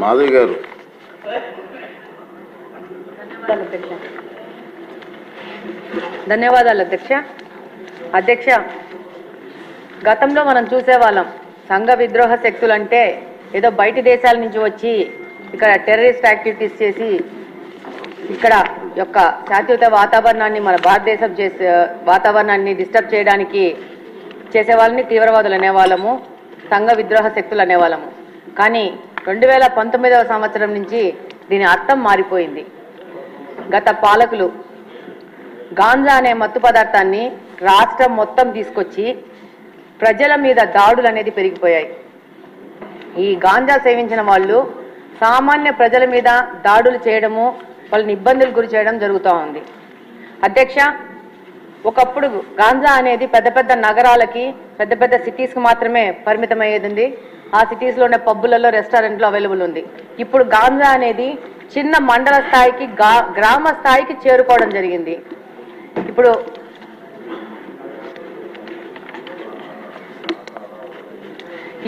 మాధవి గారు. ధన్యవాదాలు అధ్యక్ష. అధ్యక్ష, గతంలో మనం చూసేవాళ్ళం సంఘ విద్రోహ శక్తులు అంటే ఏదో బయటి దేశాల నుంచి వచ్చి ఇక్కడ టెర్రరిస్ట్ యాక్టివిటీస్ చేసి ఇక్కడ యొక్క శాశ్వత వాతావరణాన్ని మన భారతదేశం వాతావరణాన్ని డిస్టర్బ్ చేయడానికి చేసే వాళ్ళని తీవ్రవాదులు అనేవాళ్ళము, సంఘ విద్రోహ శక్తులు అనేవాళ్ళము. కానీ 2019వ సంవత్సరం నుంచి దీని అర్థం మారిపోయింది. గత పాలకులు గాంజా అనే మత్తు పదార్థాన్ని రాష్ట్రం మొత్తం తీసుకొచ్చి ప్రజల మీద దాడులు అనేది పెరిగిపోయాయి. ఈ గాంజా సేవించిన వాళ్ళు సామాన్య ప్రజల మీద దాడులు చేయడము, వాళ్ళని ఇబ్బందులు గురి చేయడం జరుగుతూ ఉంది. అధ్యక్ష, ఒకప్పుడు గాంజా అనేది పెద్ద పెద్ద నగరాలకి, పెద్ద పెద్ద సిటీస్కి మాత్రమే పరిమితమయ్యేది ఉంది. ఆ సిటీస్లోనే పబ్బులలో, రెస్టారెంట్లో అవైలబుల్ ఉంది. ఇప్పుడు గాంజా అనేది చిన్న మండల స్థాయికి, గ్రామ స్థాయికి చేరుకోవడం జరిగింది. ఇప్పుడు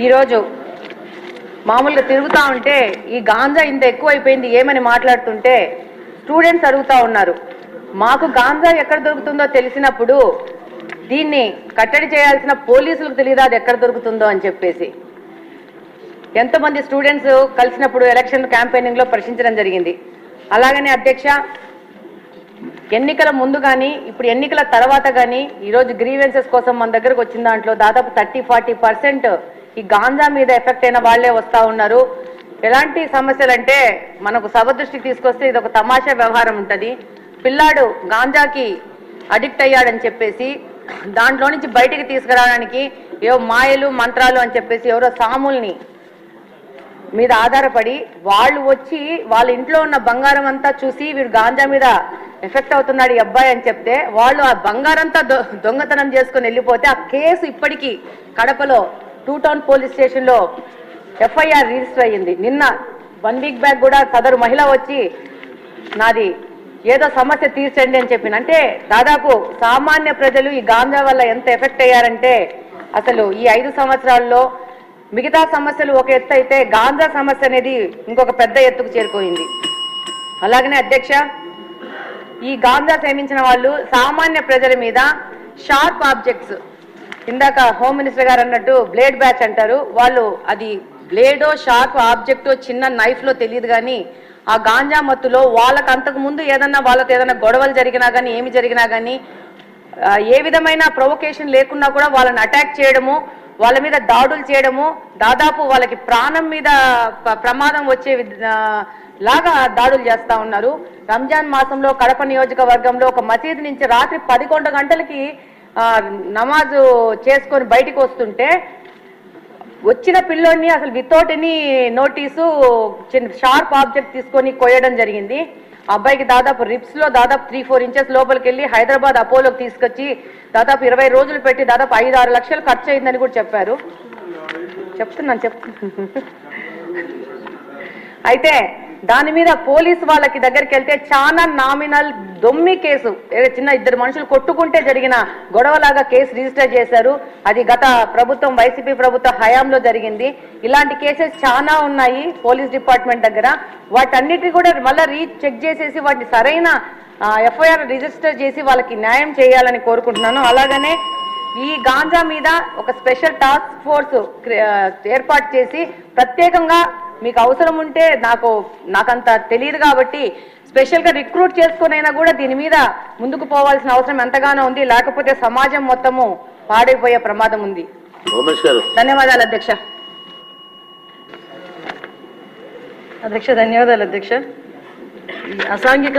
ఈరోజు మామూలుగా తిరుగుతూ ఉంటే ఈ గాంజా ఇంత ఎక్కువైపోయింది ఏమని మాట్లాడుతుంటే స్టూడెంట్స్ అడుగుతూ ఉన్నారు, మాకు గాంజా ఎక్కడ దొరుకుతుందో తెలిసినప్పుడు దీన్ని కట్టడి చేయాల్సిన పోలీసులకు తెలియదు అది ఎక్కడ దొరుకుతుందో అని చెప్పేసి. ఎంతోమంది స్టూడెంట్స్ కలిసినప్పుడు ఎలక్షన్ క్యాంపెయినింగ్లో ప్రశ్నించడం జరిగింది. అలాగనే అధ్యక్ష, ఎన్నికల ముందు కానీ ఇప్పుడు ఎన్నికల తర్వాత కానీ ఈరోజు గ్రీవెన్సెస్ కోసం మన దగ్గరకు వచ్చిన దాంట్లో దాదాపు 30-40% ఈ గాంజా మీద ఎఫెక్ట్ అయిన వాళ్లే వస్తూ ఉన్నారు. ఎలాంటి సమస్యలు అంటే మనకు సభ దృష్టికి తీసుకొస్తే ఇది ఒక తమాషా వ్యవహారం ఉంటుంది. పిల్లాడు గాంజాకి అడిక్ట్ అయ్యాడని చెప్పేసి దాంట్లో నుంచి బయటికి తీసుకురావడానికి ఏవో మాయలు మంత్రాలు అని చెప్పేసి ఎవరో సాముల్ని మీద ఆధారపడి వాళ్ళు వచ్చి వాళ్ళ ఇంట్లో ఉన్న బంగారం అంతా చూసి వీడు గాంజా మీద ఎఫెక్ట్ అవుతున్నాడు ఈ అబ్బాయి అని చెప్తే వాళ్ళు ఆ బంగారంతా దొంగతనం చేసుకుని వెళ్ళిపోతే ఆ కేసు ఇప్పటికీ కడపలో 2 టౌన్ పోలీస్ స్టేషన్లో FIR రిజిస్టర్ అయ్యింది. నిన్న 1 వీక్ బ్యాక్ కూడా సదరు మహిళ వచ్చి నాది ఏదో సమస్య తీర్చండి అని చెప్పింది. అంటే దాదాపు సామాన్య ప్రజలు ఈ గాంజా వల్ల ఎంత ఎఫెక్ట్ అయ్యారంటే అసలు ఈ 5 సంవత్సరాల్లో మిగతా సమస్యలు ఒక ఎత్తు అయితే గాంజా సమస్య అనేది ఇంకొక పెద్ద ఎత్తుకు చేరుకోయింది. అలాగనే అధ్యక్ష, ఈ గాంజా సేవించిన వాళ్ళు సామాన్య ప్రజల మీద షార్ప్ ఆబ్జెక్ట్స్, ఇందాక హోమ్ మినిస్టర్ గారు అన్నట్టు బ్లేడ్ బ్యాచ్ అంటారు, వాళ్ళు అది బ్లేడో షార్ప్ ఆబ్జెక్టో చిన్న నైఫ్లో తెలియదు కానీ ఆ గాంజా మత్తులో వాళ్ళకు అంతకు ముందు వాళ్ళతో ఏదైనా గొడవలు జరిగినా కానీ ఏమి జరిగినా కానీ ఏ విధమైన ప్రొవొకేషన్ లేకున్నా కూడా వాళ్ళని అటాక్ చేయడము, వాళ్ళ మీద దాడులు చేయడము, దాదాపు వాళ్ళకి ప్రాణం మీద ప్రమాదం వచ్చే లాగా దాడులు చేస్తూ ఉన్నారు. రంజాన్ మాసంలో కడప నియోజకవర్గంలో ఒక మసీదు నుంచి రాత్రి 11 గంటలకి నమాజు చేసుకొని బయటికి వస్తుంటే వచ్చిన పిల్లోడిని అసలు without any notice sharp object తీసుకొని కొయ్యడం జరిగింది. అబ్బాయికి దాదాపు రిప్స్లో దాదాపు 3-4 ఇంచెస్ లోపలికి వెళ్ళి హైదరాబాద్ అపోలోకి తీసుకొచ్చి దాదాపు 20 రోజులు పెట్టి దాదాపు 5-6 లక్షలు ఖర్చు అయిందని కూడా చెప్పారు. చెప్తున్నాను. అయితే దాని మీద పోలీసు వాళ్ళకి దగ్గరికి వెళ్తే చాలా నామినల్ దొమ్మి కేసు, చిన్న 2 మనుషులు కొట్టుకుంటే జరిగిన గొడవలాగా కేసు రిజిస్టర్ చేశారు. అది గత ప్రభుత్వం వైసీపీ ప్రభుత్వ హయాంలో జరిగింది. ఇలాంటి కేసెస్ చాలా ఉన్నాయి పోలీస్ డిపార్ట్మెంట్ దగ్గర. వాటన్నిటిని కూడా మళ్ళీ చెక్ చేసేసి వాటిని సరైన FIR రిజిస్టర్ చేసి వాళ్ళకి న్యాయం చేయాలని కోరుకుంటున్నాను. అలాగనే ఈ గాంజా మీద ఒక స్పెషల్ టాస్క్ ఫోర్స్ ఏర్పాటు చేసి ప్రత్యేకంగా మీకు అవసరం ఉంటే నాకంత తెలియదు కాబట్టి స్పెషల్గా రిక్రూట్ చేసుకునైనా కూడా దీని మీద ముందుకు పోవాల్సిన అవసరం ఎంతగానో ఉంది. లేకపోతే సమాజం మొత్తము పాడైపోయే ప్రమాదం ఉంది. ధన్యవాదాలు అధ్యక్ష. ధన్యవాదాలు అధ్యక్ష. అసాంఘిక